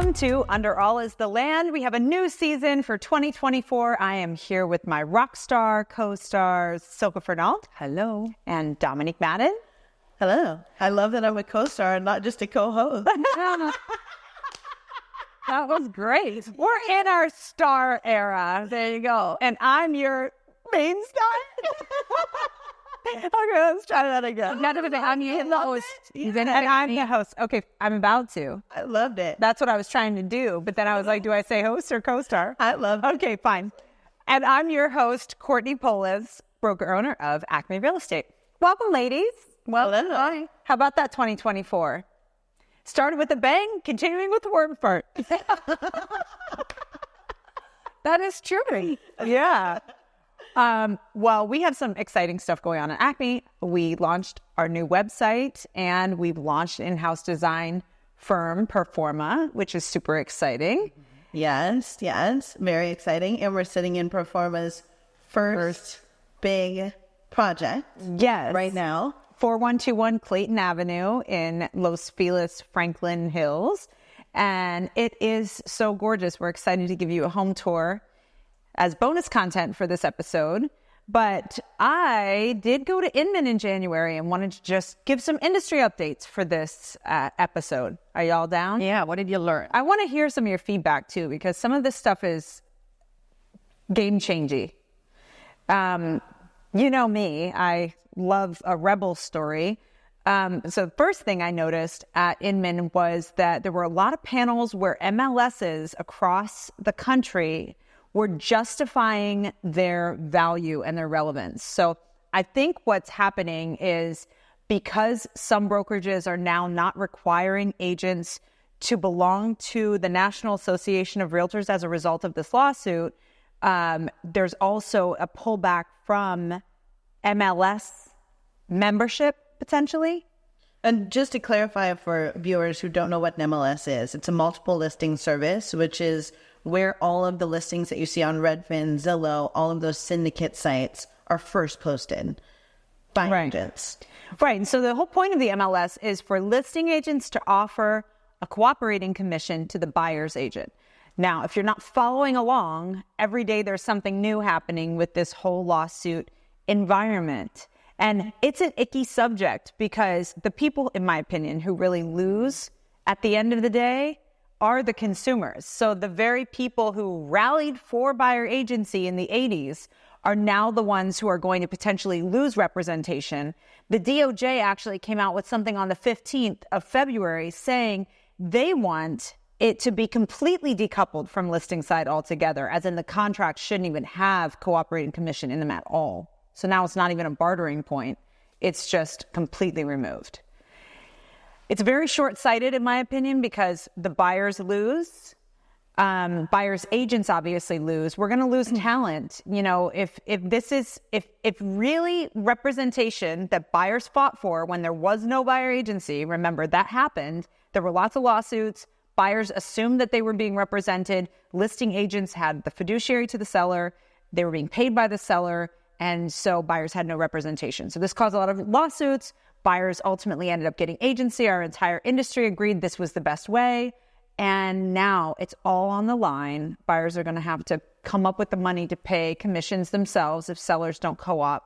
Welcome to Under All is the Land. We have a new season for 2024. I am here with my rock star co-stars, Silke Fernald. Hello. And Dominique Madden. Hello. I love that I'm a co-star and not just a co-host. That was great. We're in our star era. There you go. And I'm your main star. Okay, let's try that again. I'm the host. And I'm the host. Okay, I'm about to. I loved it. That's what I was trying to do. But then I was like, do I say host or co-star? I love it. Okay, fine. And I'm your host, Courtney Poulos, broker owner of ACME Real Estate. Welcome, ladies. Well, hi. How about that 2024? Started with a bang, continuing with the word fart. That is true. Yeah. Well, we have some exciting stuff going on at ACME. We launched our new website and we've launched in-house design firm Performa, which is super exciting. Yes. Very exciting. And we're sitting in Performa's first big project. Yes. Right now. 4121 Clayton Avenue in Los Feliz, Franklin Hills. And it is so gorgeous. We're excited to give you a home tour as bonus content for this episode. But I did go to Inman in January and wanted to just give some industry updates for this episode. Are y'all down? Yeah, what did you learn? I want to hear some of your feedback too, because some of this stuff is game-changing. You know me, I love a rebel story. So the first thing I noticed at Inman was that there were a lot of panels where MLSs across the country were justifying their value and their relevance. So I think what's happening is because some brokerages are now not requiring agents to belong to the National Association of Realtors as a result of this lawsuit, there's also a pullback from MLS membership potentially. And just to clarify for viewers who don't know what an MLS is, it's a multiple listing service, which is where all of the listings that you see on Redfin, Zillow, all of those syndicate sites are first posted by agents. Right. And so the whole point of the MLS is for listing agents to offer a cooperating commission to the buyer's agent. Now, if you're not following along, every day there's something new happening with this whole lawsuit environment. And it's an icky subject because the people, in my opinion, who really lose at the end of the day are the consumers. So the very people who rallied for buyer agency in the 80s are now the ones who are going to potentially lose representation. The DOJ actually came out with something on the 15th of February saying they want it to be completely decoupled from listing side altogether, as in the contract shouldn't even have cooperating commission in them at all. So now it's not even a bartering point. It's just completely removed. It's very short-sighted, in my opinion, because the buyers lose. Buyers' agents obviously lose. We're going to lose talent. You know, if really representation that buyers fought for when there was no buyer agency, remember that happened. There were lots of lawsuits. Buyers assumed that they were being represented. Listing agents had the fiduciary to the seller. They were being paid by the seller. And so buyers had no representation. So this caused a lot of lawsuits. Buyers ultimately ended up getting agency. Our entire industry agreed this was the best way. And now it's all on the line. Buyers are going to have to come up with the money to pay commissions themselves if sellers don't co-op.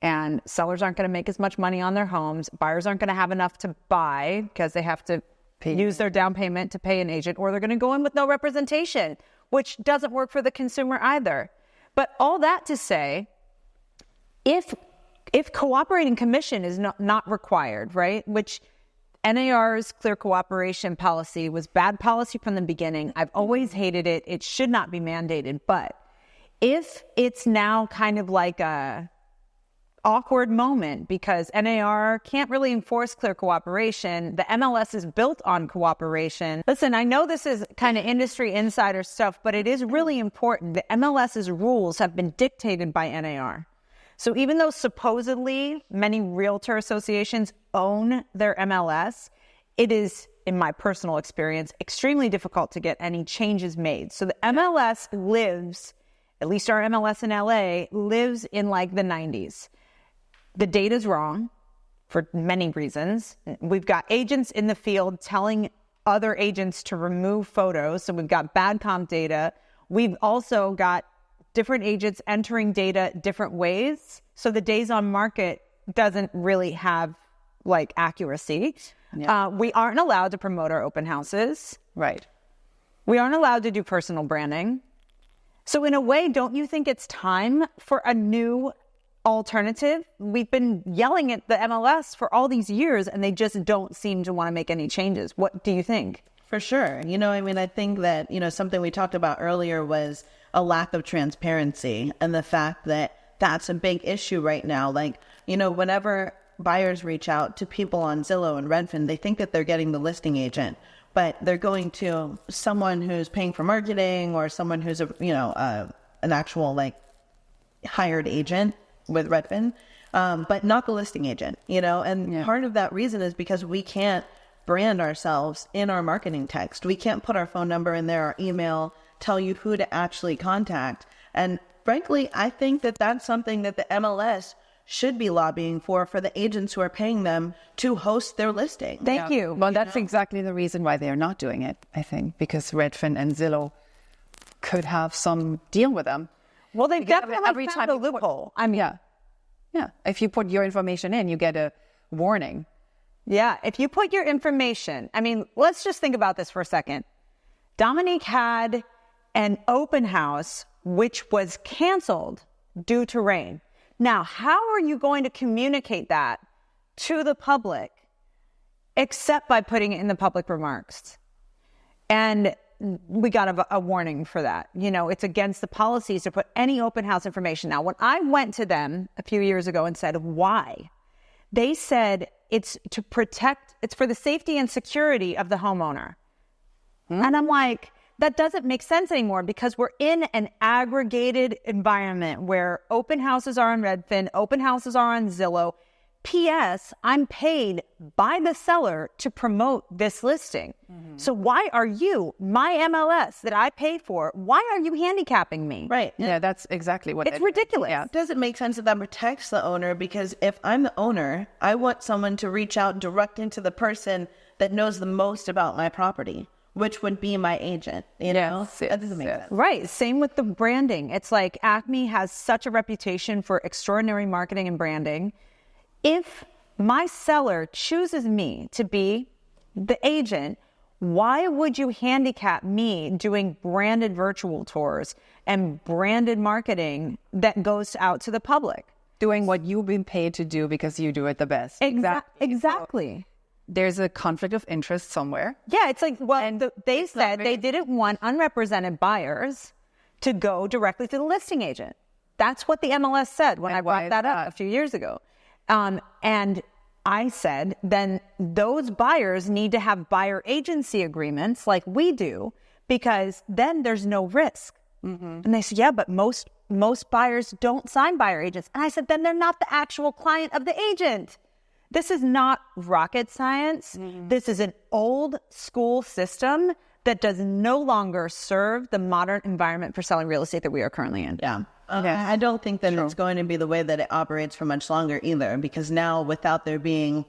And sellers aren't going to make as much money on their homes. Buyers aren't going to have enough to buy because they have to use their down payment to pay an agent, or they're going to go in with no representation, which doesn't work for the consumer either. But all that to say, if cooperating commission is not required, right, which NAR's clear cooperation policy was bad policy from the beginning. I've always hated it. It should not be mandated. But if it's now kind of like a awkward moment because NAR can't really enforce clear cooperation, the MLS is built on cooperation. Listen, I know this is kind of industry insider stuff, but it is really important. The MLS's rules have been dictated by NAR. So even though supposedly many realtor associations own their MLS, it is, in my personal experience, extremely difficult to get any changes made. So the MLS lives, at least our MLS in LA, lives in like the 90s. The data's wrong for many reasons. We've got agents in the field telling other agents to remove photos. So we've got bad comp data. We've also got different agents entering data different ways. So the days on market doesn't really have like accuracy. Yeah. We aren't allowed to promote our open houses. Right. We aren't allowed to do personal branding. So in a way, don't you think it's time for a new alternative? We've been yelling at the MLS for all these years and they just don't seem to want to make any changes. What do you think? For sure. I think that, something we talked about earlier was a lack of transparency and the fact that that's a big issue right now. Like, whenever buyers reach out to people on Zillow and Redfin, they think that they're getting the listing agent, but they're going to someone who's paying for marketing or someone who's an actual like hired agent with Redfin, but not the listing agent, and part of that reason is because we can't brand ourselves in our marketing text. We can't put our phone number in there, our email, tell you who to actually contact. And frankly, I think that that's something that the MLS should be lobbying for the agents who are paying them to host their listing. Thank you. Well, that's exactly the reason why they're not doing it, I think, because Redfin and Zillow could have some deal with them. Well, they've definitely every found time a loophole. Yeah. If you put your information in, you get a warning. Yeah. If you put your information, let's just think about this for a second. Dominique had an open house which was canceled due to rain. Now, how are you going to communicate that to the public except by putting it in the public remarks? And we got a warning for that. It's against the policies to put any open house information. Now, when I went to them a few years ago and said, why? They said it's for the safety and security of the homeowner. And I'm like, that doesn't make sense anymore because we're in an aggregated environment where open houses are on Redfin, open houses are on Zillow. P.S. I'm paid by the seller to promote this listing. Mm-hmm. So why are you, my MLS that I pay for, why are you handicapping me? Right. Yeah, that's exactly what it's ridiculous. It doesn't make sense that protects the owner, because if I'm the owner, I want someone to reach out direct into the person that knows the most about my property, which would be my agent. Yes, that doesn't make sense. Right. Same with the branding. It's like ACME has such a reputation for extraordinary marketing and branding. If my seller chooses me to be the agent, why would you handicap me doing branded virtual tours and branded marketing that goes out to the public? Doing what you've been paid to do because you do it the best. Exactly. So there's a conflict of interest somewhere. Yeah, it's like, they said they didn't want unrepresented buyers to go directly to the listing agent. That's what the MLS said when I brought that up a few years ago. And I said, then those buyers need to have buyer agency agreements like we do, because then there's no risk. Mm-hmm. And they said, yeah, but most buyers don't sign buyer agents. And I said, then they're not the actual client of the agent. This is not rocket science. Mm-hmm. This is an old school system that does no longer serve the modern environment for selling real estate that we are currently in. Yeah. I don't think that it's going to be the way that it operates for much longer either, because now, without there being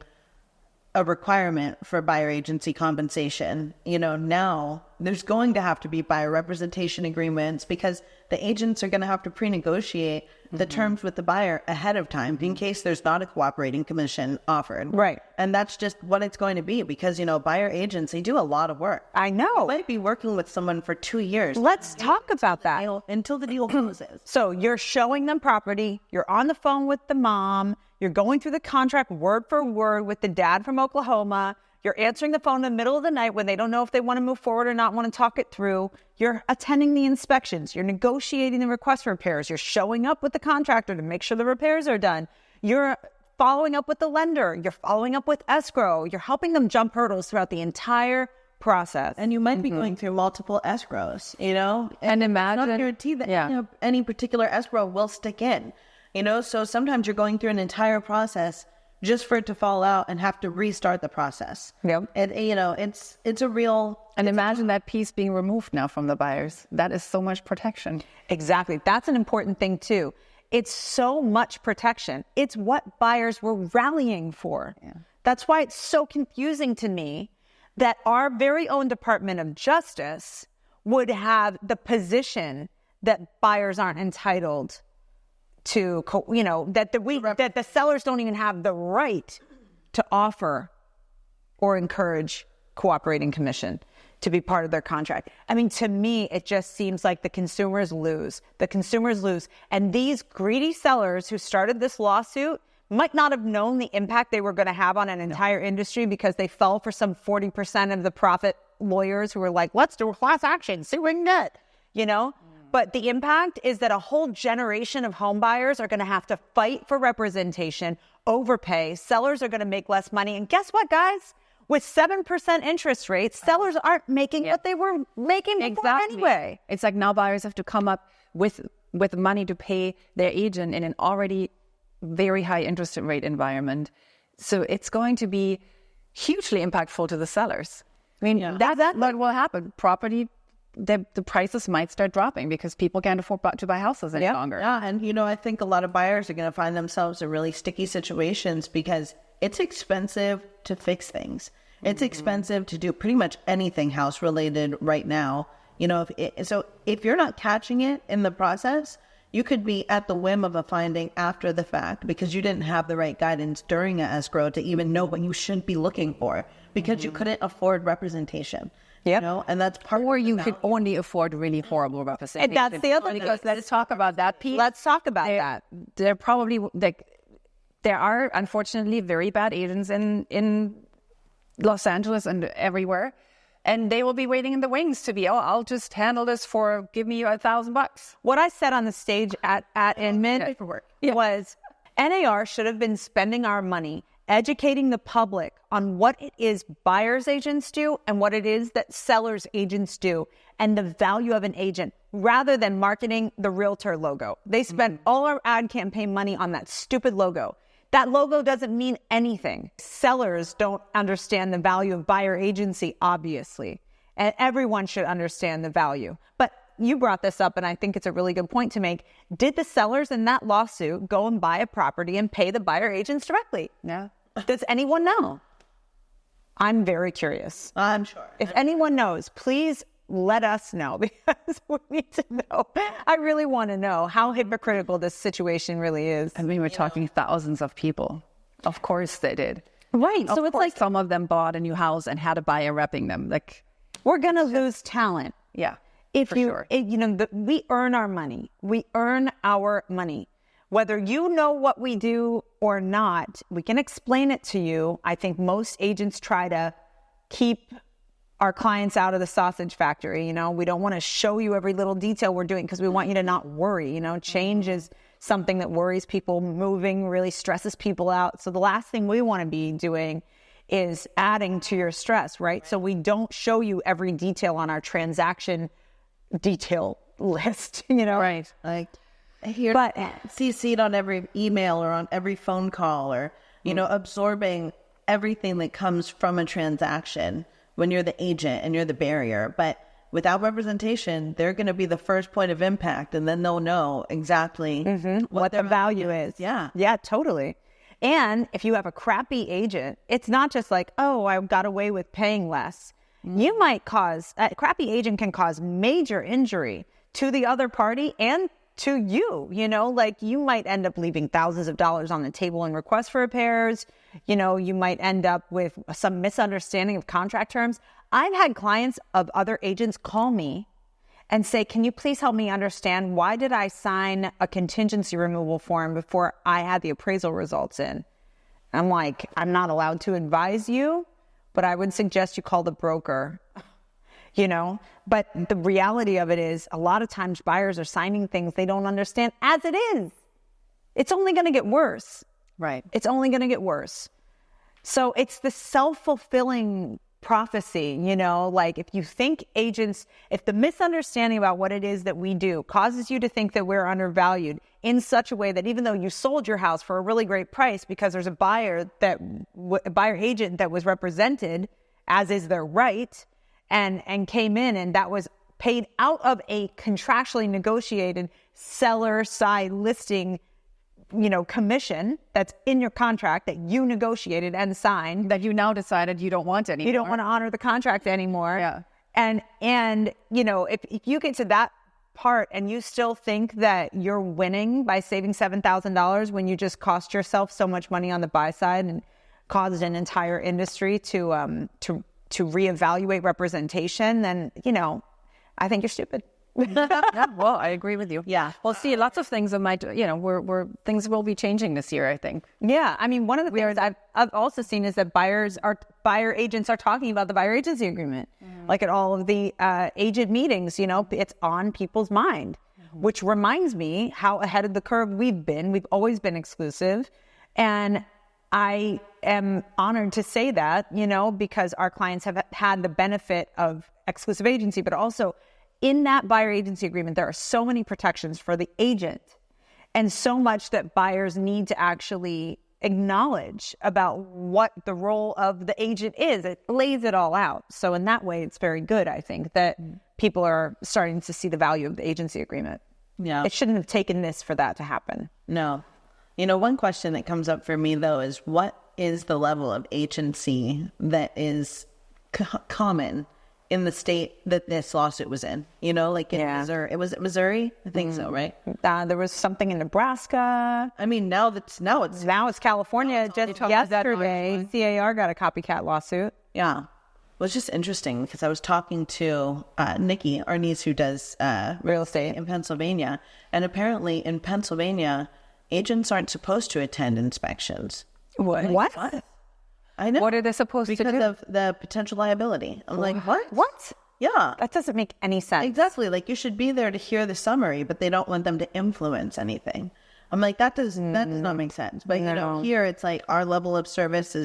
a requirement for buyer agency compensation, now there's going to have to be buyer representation agreements, because the agents are going to have to pre-negotiate the terms with the buyer ahead of time in case there's not a cooperating commission offered. Right. And that's just what it's going to be, because, buyer agents, they do a lot of work. I know. You might be working with someone for 2 years. Let's talk about that. Until the deal closes. So you're showing them property. You're on the phone with the mom. You're going through the contract word for word with the dad from Oklahoma. You're answering the phone in the middle of the night when they don't know if they want to move forward or not, want to talk it through. You're attending the inspections. You're negotiating the request for repairs. You're showing up with the contractor to make sure the repairs are done. You're following up with the lender. You're following up with escrow. You're helping them jump hurdles throughout the entire process. And you might be going through multiple escrows, And imagine, it's not guaranteed that any particular escrow will stick in, so sometimes you're going through an entire process just for it to fall out and have to restart the process. Yep. And, it's a real... And imagine that piece being removed now from the buyers. That is so much protection. Exactly. That's an important thing too. It's so much protection. It's what buyers were rallying for. Yeah. That's why it's so confusing to me that our very own Department of Justice would have the position that buyers aren't entitled to, that the sellers don't even have the right to offer or encourage cooperating commission to be part of their contract. I mean, to me, it just seems like the consumers lose. The consumers lose. And these greedy sellers who started this lawsuit might not have known the impact they were going to have on an entire industry because they fell for some 40% of the profit lawyers who were like, let's do a class action, see what we can get, But the impact is that a whole generation of home buyers are going to have to fight for representation, overpay. Sellers are going to make less money. And guess what, guys? With 7% interest rates, sellers aren't making what they were making before anyway. It's like now buyers have to come up with money to pay their agent in an already very high interest rate environment. So it's going to be hugely impactful to the sellers. I mean, that's what will happen. Property, the prices might start dropping because people can't afford to buy houses any longer. Yeah, and I think a lot of buyers are going to find themselves in really sticky situations because it's expensive to fix things. It's expensive to do pretty much anything house related right now. If you're not catching it in the process, you could be at the whim of a finding after the fact because you didn't have the right guidance during an escrow to even know what you should be looking for because you couldn't afford representation. Yeah, and that's part. Or you could only afford really horrible representation. And that's the other thing. Because let's talk about that piece. Let's talk about that. They're probably there are unfortunately very bad agents in Los Angeles and everywhere, and they will be waiting in the wings to be, I'll just handle this for, give me $1,000. What I said on the stage at Inman was NAR should have been spending our money educating the public on what it is buyers agents do and what it is that sellers agents do and the value of an agent rather than marketing the realtor logo. They spent all our ad campaign money on that stupid logo. That logo doesn't mean anything. Sellers don't understand the value of buyer agency, obviously. And everyone should understand the value. But you brought this up, and I think it's a really good point to make. Did the sellers in that lawsuit go and buy a property and pay the buyer agents directly? No. Does anyone know? I'm very curious. I'm sure. If anyone knows, please let us know because we need to know. I really want to know how hypocritical this situation really is. I mean, we're talking thousands of people. Of course they did. Right. So it's like some of them bought a new house and had a buyer repping them. Like, we're going to lose talent. Yeah. We earn our money. We earn our money. Whether you know what we do or not, we can explain it to you. I think most agents try to keep our clients out of the sausage factory. We don't want to show you every little detail we're doing because we want you to not worry. Change is something that worries people. Moving really stresses people out. So the last thing we want to be doing is adding to your stress, right? So we don't show you every detail on our transaction detail list, Right. Like, but CC'd on every email or on every phone call or, absorbing everything that comes from a transaction when you're the agent and you're the barrier. But without representation, they're going to be the first point of impact and then they'll know exactly what the value is. Yeah. Yeah, totally. And if you have a crappy agent, it's not just like, I got away with paying less. You might a crappy agent can cause major injury to the other party and to you, like you might end up leaving thousands of dollars on the table in requests for repairs. You might end up with some misunderstanding of contract terms. I've had clients of other agents call me and say, can you please help me understand why did I sign a contingency removal form before I had the appraisal results in? I'm like, I'm not allowed to advise you, but I would suggest you call the broker. But the reality of it is a lot of times buyers are signing things they don't understand as it is. It's only going to get worse. Right. It's only going to get worse. So it's the self-fulfilling prophecy, like if you think if the misunderstanding about what it is that we do causes you to think that we're undervalued in such a way that even though you sold your house for a really great price because there's a buyer agent that was represented, as is their right, and came in and that was paid out of a contractually negotiated seller side listing commission that's in your contract that you negotiated and signed that you now decided you don't want anymore. You don't want to honor the contract anymore. Yeah. And if you get to that part and you still think that you're winning by saving $7,000 when you just cost yourself so much money on the buy side and caused an entire industry to reevaluate representation, then, I think you're stupid. Yeah, well, I agree with you. Yeah. Well, see, lots of things things will be changing this year, I think. Yeah. I mean, one of the things I've also seen is that buyer agents are talking about the buyer agency agreement. Like at all of the agent meetings, it's on people's mind, which reminds me how ahead of the curve we've been. We've always been exclusive. And I am honored to say that, because our clients have had the benefit of exclusive agency, but also in that buyer agency agreement, there are so many protections for the agent and so much that buyers need to actually acknowledge about what the role of the agent is. It lays it all out. So in that way, it's very good, I think, that people are starting to see the value of the agency agreement. Yeah. It shouldn't have taken this for that to happen. No. One question that comes up for me, though, is what is the level of agency that is common in the state that this lawsuit was in? Missouri. Was it Missouri? I think so, right? There was something in Nebraska. I mean, now it's California. Just yesterday, CAR got a copycat lawsuit. Yeah. Well, it's just interesting because I was talking to Nikki, our niece who does real estate in Pennsylvania. And apparently in Pennsylvania, agents aren't supposed to attend inspections. What? I know. What are they supposed to do? Because of the potential liability. I'm like, what? What? Yeah. That doesn't make any sense. Exactly. Like, you should be there to hear the summary, but they don't want them to influence anything. I'm like, that does not make sense. But, here it's like our level of service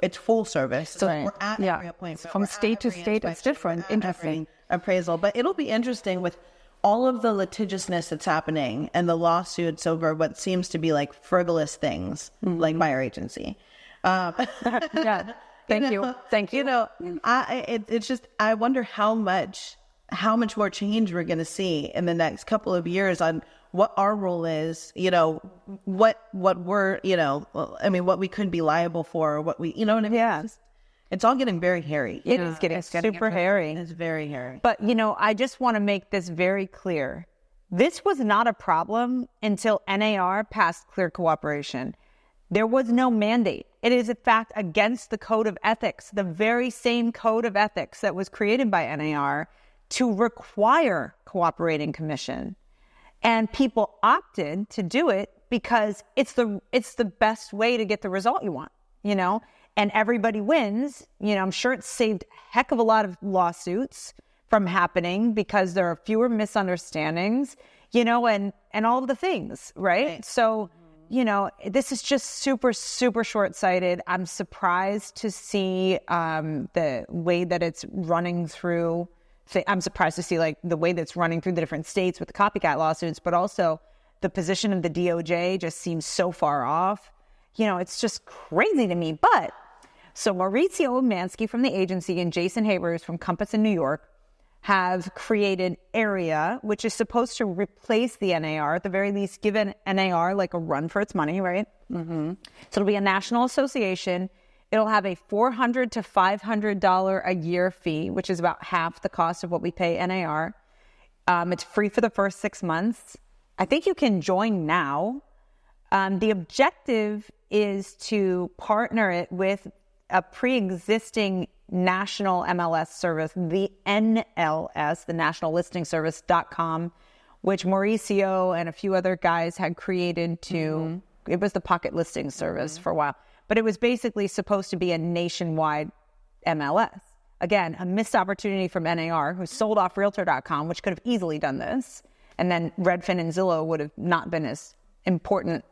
it's full service. So we're at every appointment. From state to state, it's different. Interesting. Appraisal. But it'll be interesting with all of the litigiousness that's happening and the lawsuits over what seems to be like frivolous things, like buyer agency. Yeah. Thank you. It's just, I wonder how much more change we're going to see in the next couple of years on what our role is, what we're, what we could be liable for, or what we, what I mean? Yeah. It's all getting very hairy. It is getting super hairy. It's very hairy. But, I just want to make this very clear. This was not a problem until NAR passed clear cooperation. There was no mandate. It is, in fact, against the code of ethics, the very same code of ethics that was created by NAR to require cooperating commission. And people opted to do it because it's the best way to get the result you want, and everybody wins. I'm sure it saved a heck of a lot of lawsuits from happening because there are fewer misunderstandings, and all of the things, right? So, this is just super, super short-sighted. I'm surprised to see the way that it's running through. I'm surprised to see the way that's running through the different states with the copycat lawsuits, but also the position of the DOJ just seems so far off. It's just crazy to me. But so Mauricio Mansky from the agency and Jason Havers from Compass in New York have created AREA, which is supposed to replace the NAR, at the very least give an NAR like a run for its money, right? Mm-hmm. So it'll be a national association. It'll have a $400 to $500 a year fee, which is about half the cost of what we pay NAR. It's free for the first 6 months. I think you can join now. The objective is to partner it with a pre-existing national MLS service, the NLS, the National Listing Service.com, which Mauricio and a few other guys had created to, it was the pocket listing service for a while, but it was basically supposed to be a nationwide MLS. Again, a missed opportunity from NAR, who sold off Realtor.com, which could have easily done this. And then Redfin and Zillow would have not been as important,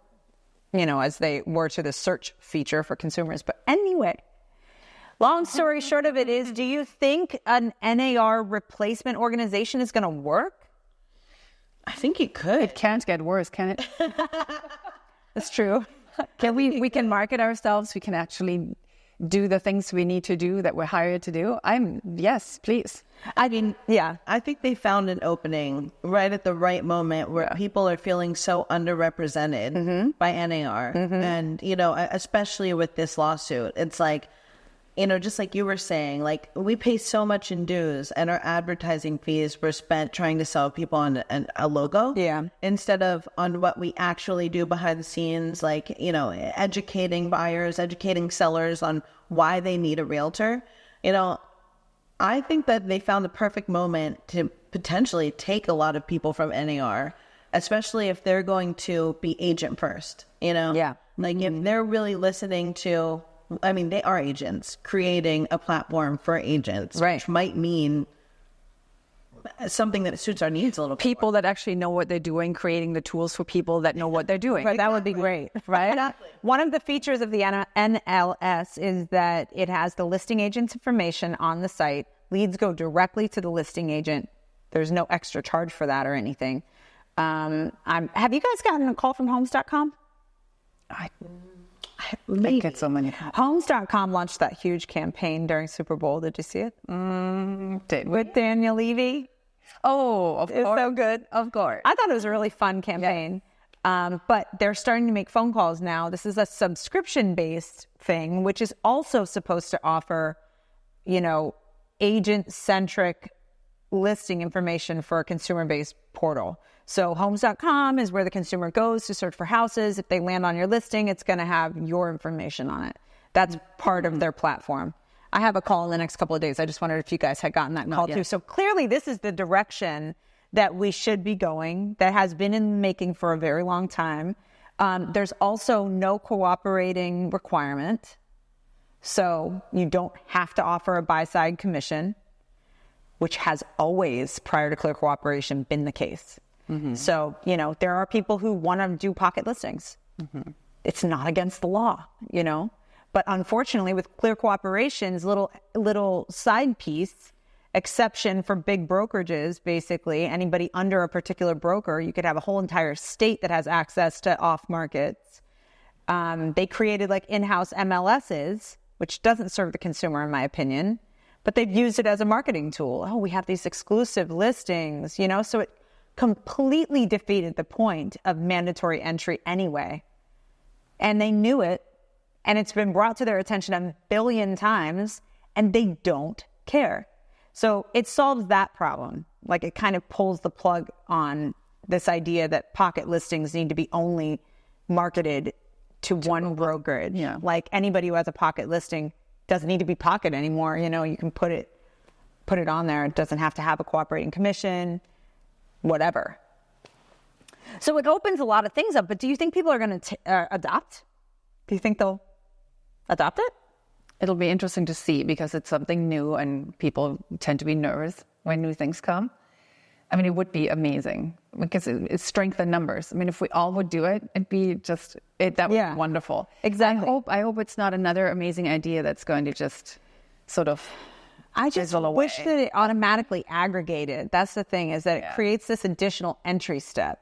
as they were to the search feature for consumers. But anyway, long story short of it is, do you think an NAR replacement organization is going to work? I think it could. It can't get worse, can it? That's true. We can market ourselves. We can actually do the things we need to do that we're hired to do, yes, please. I mean, yeah, I think they found an opening right at the right moment where people are feeling so underrepresented by NAR. And, you know, especially with this lawsuit, it's like, you know, just like you were saying, like we pay so much in dues and our advertising fees were spent trying to sell people on a logo. Yeah. Instead of on what we actually do behind the scenes, like, you know, educating buyers, educating sellers on why they need a realtor. You know, I think that they found the perfect moment to potentially take a lot of people from NAR, especially if they're going to be agent first, you know? Yeah. Like if they're really listening to, I mean, they are agents creating a platform for agents, right, which might mean something that suits our needs a little bit. People that actually know what they're doing, creating the tools for people that know what they're doing. Right, that would be great, right? Exactly. One of the features of the NLS is that it has the listing agent's information on the site. Leads go directly to the listing agent. There's no extra charge for that or anything. Have you guys gotten a call from Homes.com? I get so many. Homes.com launched that huge campaign during Super Bowl. Did you see it? With Daniel Levy. Oh, of course. It's so good. Of course. I thought it was a really fun campaign. Yeah. But they're starting to make phone calls now. This is a subscription-based thing, which is also supposed to offer, you know, agent-centric listing information for a consumer-based portal. So Homes.com is where the consumer goes to search for houses. If they land on your listing, it's going to have your information on it. That's part of their platform. I have a call in the next couple of days. I just wondered if you guys had gotten that call too. So clearly this is the direction that we should be going, that has been in the making for a very long time. There's also no cooperating requirement. So you don't have to offer a buy-side commission, which has always, prior to clear cooperation, been the case. So, you know, there are people who want to do pocket listings. It's not against the law, you know. But unfortunately, with clear cooperation's little side piece, exception for big brokerages, basically, anybody under a particular broker, you could have a whole entire state that has access to off markets. They created like in-house MLSs, which doesn't serve the consumer, in my opinion, but they've used it as a marketing tool. Oh, we have these exclusive listings, you know, so it completely defeated the point of mandatory entry anyway. And they knew it, and it's been brought to their attention a billion times, and they don't care. So it solves that problem. Like it kind of pulls the plug on this idea that pocket listings need to be only marketed to one brokerage. Yeah. Like anybody who has a pocket listing doesn't need to be pocket anymore. You know, you can put it on there. It doesn't have to have a cooperating commission, whatever. So it opens a lot of things up, but do you think people are going to adopt? Do you think they'll adopt it? It'll be interesting to see because it's something new and people tend to be nervous when new things come. I mean, it would be amazing because it strengthens numbers. I mean, if we all would do it, it'd be just, that would be wonderful. Exactly. I hope it's not another amazing idea that's going to just sort of I just wish that it automatically aggregated. That's the thing, is that it creates this additional entry step.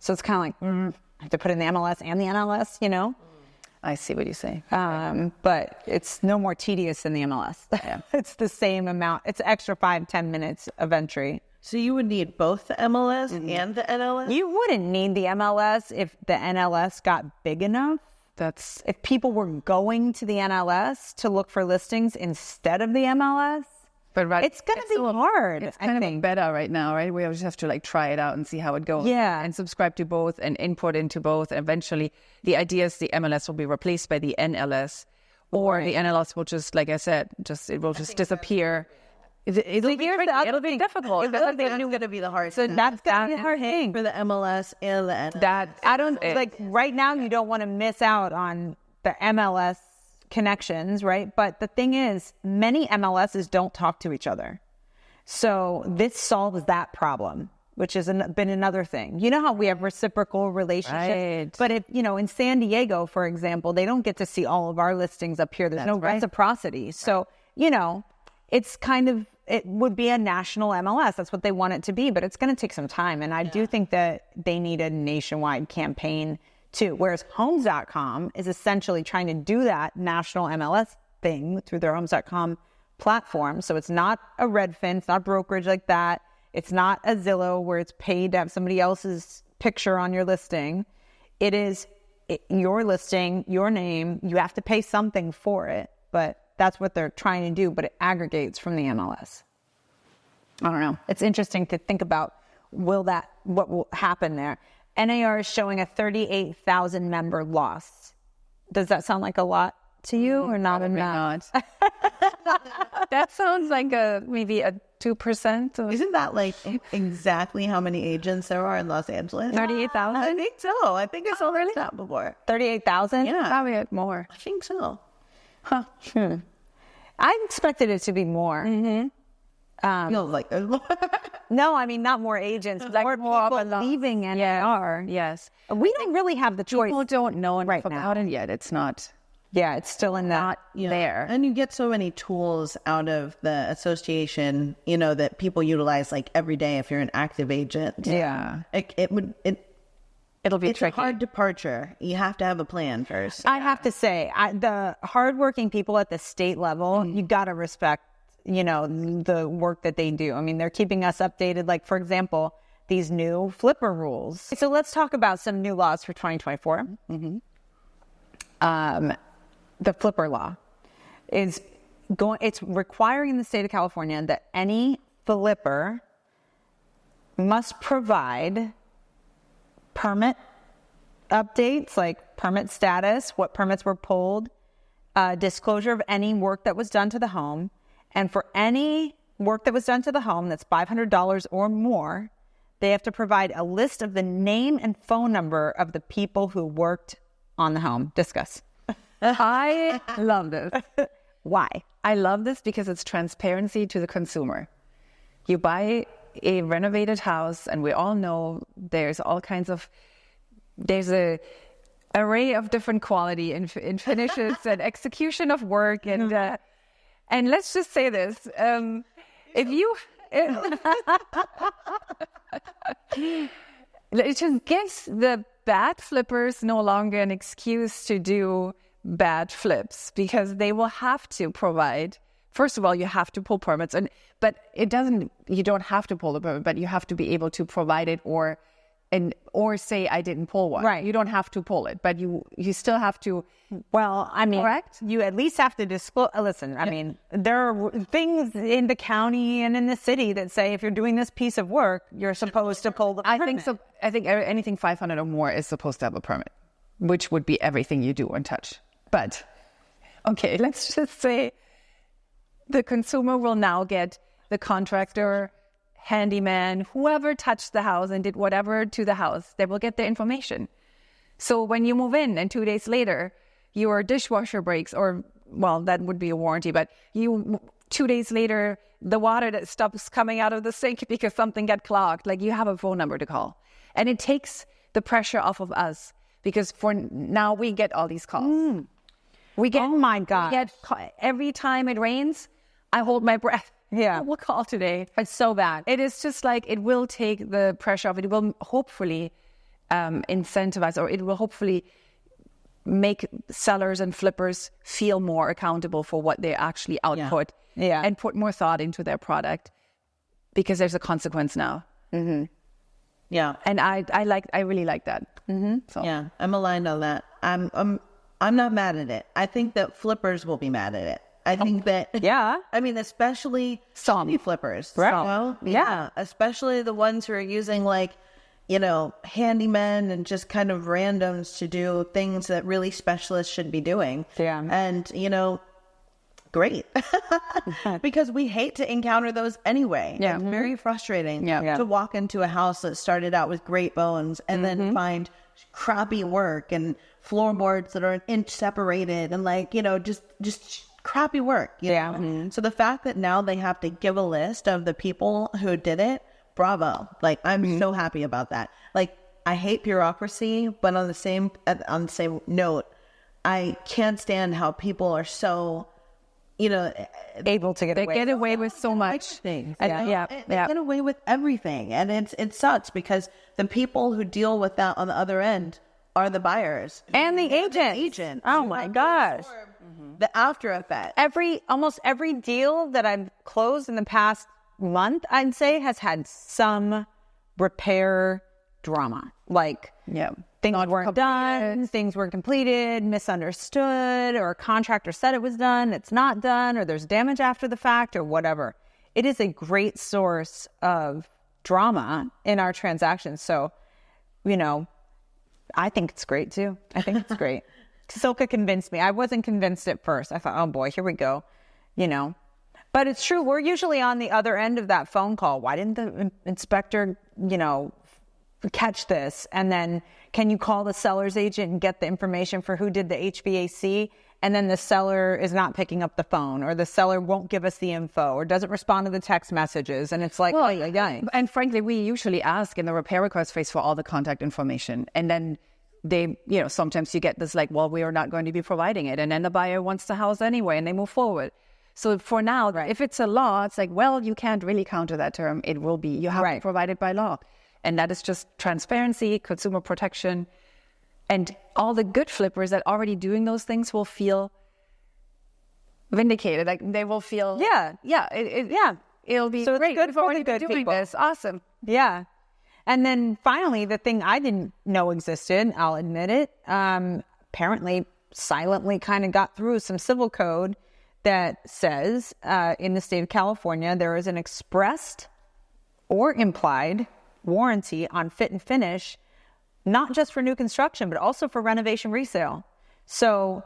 So it's kind of like, I have to put in the MLS and the NLS, you know? I see what you say. But it's no more tedious than the MLS. Yeah. It's the same amount. It's extra 5-10 minutes of entry. So you would need both the MLS and the NLS? You wouldn't need the MLS if the NLS got big enough. If people were going to the NLS to look for listings instead of the MLS, but it's going to be hard. It's kind of better right now, right? We just have to like try it out and see how it goes. Yeah. And subscribe to both and input into both. And eventually the idea is the MLS will be replaced by the NLS, or the NLS will just, like I said, it will just disappear. It'll be tricky. It'll be difficult. That's going to be the hard So that's going to be the hard thing for the MLS and the NLS. I don't like right now. You don't want to miss out on the MLS connections, right? But the thing is, many MLSs don't talk to each other. So this solves that problem, which has been another thing. You know how we have reciprocal relationships? Right. But if, you know, in San Diego, for example, they don't get to see all of our listings up here. There's no reciprocity. So, you know, it's kind of, it would be a national MLS. That's what they want it to be, but it's going to take some time. And I do think that they need a nationwide campaign too. Whereas Homes.com is essentially trying to do that national MLS thing through their Homes.com platform. So it's not a Redfin, it's not brokerage like that. It's not a Zillow where it's paid to have somebody else's picture on your listing. It is your listing, your name. You have to pay something for it, but that's what they're trying to do, but it aggregates from the MLS. I don't know. It's interesting to think about what will happen there. NAR is showing a 38,000 member loss. Does that sound like a lot to you or not enough? That sounds like maybe a 2%. Isn't that like exactly how many agents there are in Los Angeles? 38,000? I think so. I think I saw that before. 38,000? Yeah. Probably more. I think so. Huh. I expected it to be more. Feels like there's more. No, I mean, not more agents, like more people leaving NAR. Yes. We don't really have the choice. People don't know enough right now. about it yet. It's not. Yeah, it's still in that there. And you get so many tools out of the association, you know, that people utilize like every day if you're an active agent. Yeah. It'll be tricky. A hard departure. You have to have a plan first. I have to say, the hardworking people at the state level, you got to respect, you know, the work that they do. I mean, they're keeping us updated. Like, for example, these new flipper rules. So let's talk about some new laws for 2024. The flipper law is it's requiring the state of California that any flipper must provide permit updates, like permit status, what permits were pulled, disclosure of any work that was done to the home. And for any work that was done to the home that's $500 or more, they have to provide a list of the name and phone number of the people who worked on the home. Discuss. I love this. Why? I love this because it's transparency to the consumer. You buy a renovated house, and we all know there's a array of different quality in finishes and execution of work, and let's just say this: if you, it just gives the bad flippers no longer an excuse to do bad flips, because they will have to provide. First of all, you have to pull permits, but you don't have to pull the permit, but you have to be able to provide it or say I didn't pull one. Right. You don't have to pull it, but you still have to. Well, I mean, correct? You at least have to disclose. Listen, I mean, there are things in the county and in the city that say if you're doing this piece of work, you're supposed to pull the permit. I think so. I think anything 500 or more is supposed to have a permit, which would be everything you do and touch. But okay, let's just say the consumer will now get the contractor, handyman, whoever touched the house and did whatever to the house, they will get their information. So when you move in and 2 days later, your dishwasher breaks, or, well, that would be a warranty, but 2 days later, the water that stops coming out of the sink because something got clogged, like you have a phone number to call. And it takes the pressure off of us, because for now we get all these calls. Oh my God. Every time it rains, I hold my breath. Yeah. We'll call today. It's so bad. It is just like, it will take the pressure off. It will hopefully incentivize, or it will hopefully make sellers and flippers feel more accountable for what they actually output and put more thought into their product, because there's a consequence now. Yeah. And I really like that. So. Yeah, I'm aligned on that. I'm not mad at it. I think that flippers will be mad at it. I think that, I mean, especially some flippers. Right. Well, yeah. Especially the ones who are using, like, you know, handymen and just kind of randoms to do things that really specialists should be doing. Yeah. And, you know, great. Because we hate to encounter those anyway. Yeah. It's very frustrating Yeah. to walk into a house that started out with great bones and then find crappy work and floorboards that are an inch separated and, like, you know, just crappy work. You know? So the fact that now they have to give a list of the people who did it, bravo. Like, I'm so happy about that. Like, I hate bureaucracy, but on the same note, I can't stand how people are so, you know, able to They get away with so much. things. They Get away with everything. And it sucks, because the people who deal with that on the other end are the buyers and the agent. Oh my gosh. The after effect. Almost every deal that I've closed in the past month, I'd say, has had some repair drama. Like, things weren't done, things weren't completed, misunderstood, or a contractor said it was done, it's not done, or there's damage after the fact, or whatever. It is a great source of drama in our transactions. So, I think it's great too. I think it's great. Silke convinced me. I wasn't convinced at first. I thought, oh boy, here we go. But it's true. We're usually on the other end of that phone call. Why didn't the inspector, catch this? And then can you call the seller's agent and get the information for who did the HVAC? And then the seller is not picking up the phone, or the seller won't give us the info, or doesn't respond to the text messages. And it's like, And frankly, we usually ask in the repair request phase for all the contact information. And then they, sometimes you get this like, well, we are not going to be providing it. And then the buyer wants the house anyway, and they move forward. So for now, if it's a law, it's like, well, you can't really counter that term. It will be, you have to provide it by law. And that is just transparency, consumer protection. And all the good flippers that are already doing those things will feel vindicated. Like they will feel, it'll be so great. It's good We've for already the good been doing people. this. Awesome. Yeah. And then finally, the thing I didn't know existed, I'll admit it, apparently silently kind of got through some civil code that says in the state of California, there is an expressed or implied warranty on fit and finish, not just for new construction, but also for renovation resale. So,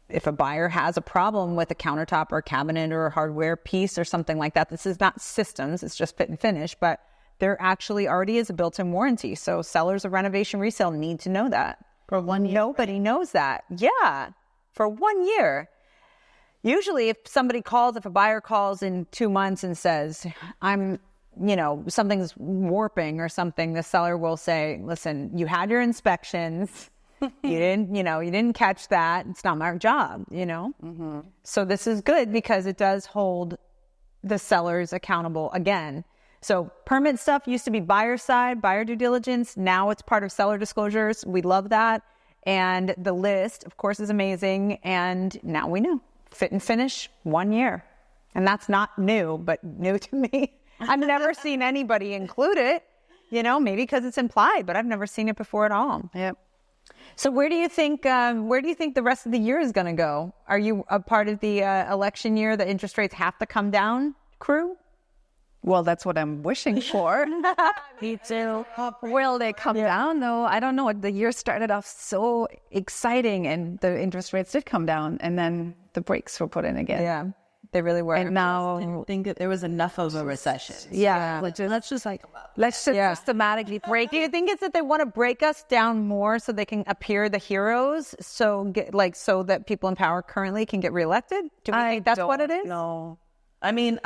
if a buyer has a problem with a countertop or a cabinet or a hardware piece or something like that, this is not systems, it's just fit and finish, but there actually already is a built-in warranty. So sellers of renovation resale need to know that. For 1 year. Nobody knows that. Yeah, for 1 year. Usually if a buyer calls in 2 months and says, something's warping or something, the seller will say, listen, you had your inspections. You didn't catch that. It's not my job, Mm-hmm. So this is good because it does hold the sellers accountable again. So permit stuff used to be buyer side, buyer due diligence. Now it's part of seller disclosures. We love that. And the list, of course, is amazing. And now we know fit and finish 1 year. And that's not new, but new to me. I've never seen anybody include it, maybe because it's implied, but I've never seen it before at all. Yep. So where do you think the rest of the year is going to go? Are you a part of the election year that interest rates have to come down crew? Well, that's what I'm wishing for. Me too. Will they come down though? I don't know. The year started off so exciting and the interest rates did come down and then the brakes were put in again. Yeah, they really were. And now I didn't think that there was enough of a recession. Yeah. Let's just systematically break. Do you think it's that they want to break us down more so they can appear the heroes? So that people in power currently can get reelected? Do we think that's what it is? No. It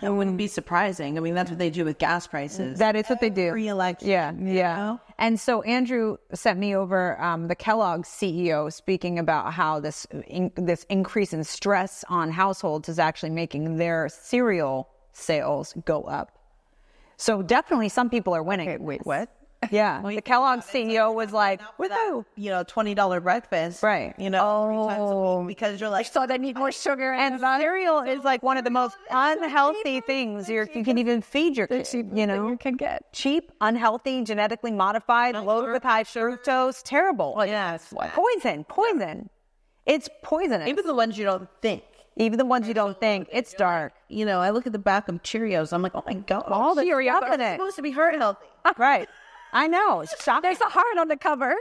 wouldn't be surprising. That's what they do with gas prices. That is what they do. Re-election. Yeah. And so Andrew sent me over the Kellogg's CEO speaking about how this increase in stress on households is actually making their cereal sales go up. So definitely some people are winning. Okay, wait, what? Yeah. The Kellogg's CEO was like, woohoo! $20 breakfast. Right. Because you're like, so they need more sugar. And cereal is like one of the most unhealthy things you can even feed your kids. You can get cheap, unhealthy, genetically modified, loaded with high fructose. Terrible. Well, yeah, it's Poison. It's poisonous. Even the ones you don't think. It's dark. I look at the back of Cheerios. I'm like, oh my God. All the Cheerios are supposed to be heart healthy. Right. I know. It's shocking. There's a heart on the cover.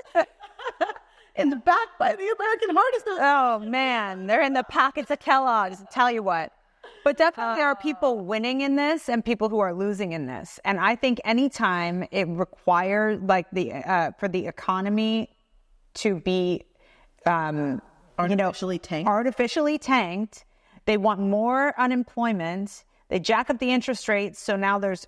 In the back by the American Heart Association. Oh, man. They're in the packets of Kellogg's. Tell you what. But definitely there are people winning in this and people who are losing in this. And I think anytime it requires for the economy to be artificially tanked, they want more unemployment. They jack up the interest rates. So now there's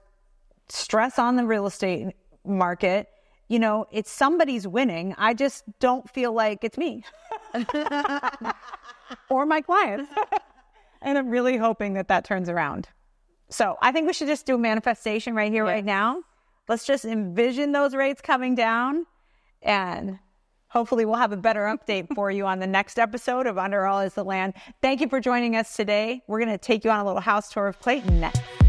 stress on the real estate market. It's somebody's winning. I just don't feel like it's me or my clients. And I'm really hoping that turns around. So I think we should just do a manifestation right here, right now. Let's just envision those rates coming down, and hopefully we'll have a better update for you on the next episode of Under All Is the Land. Thank you for joining us today. We're going to take you on a little house tour of Clayton next.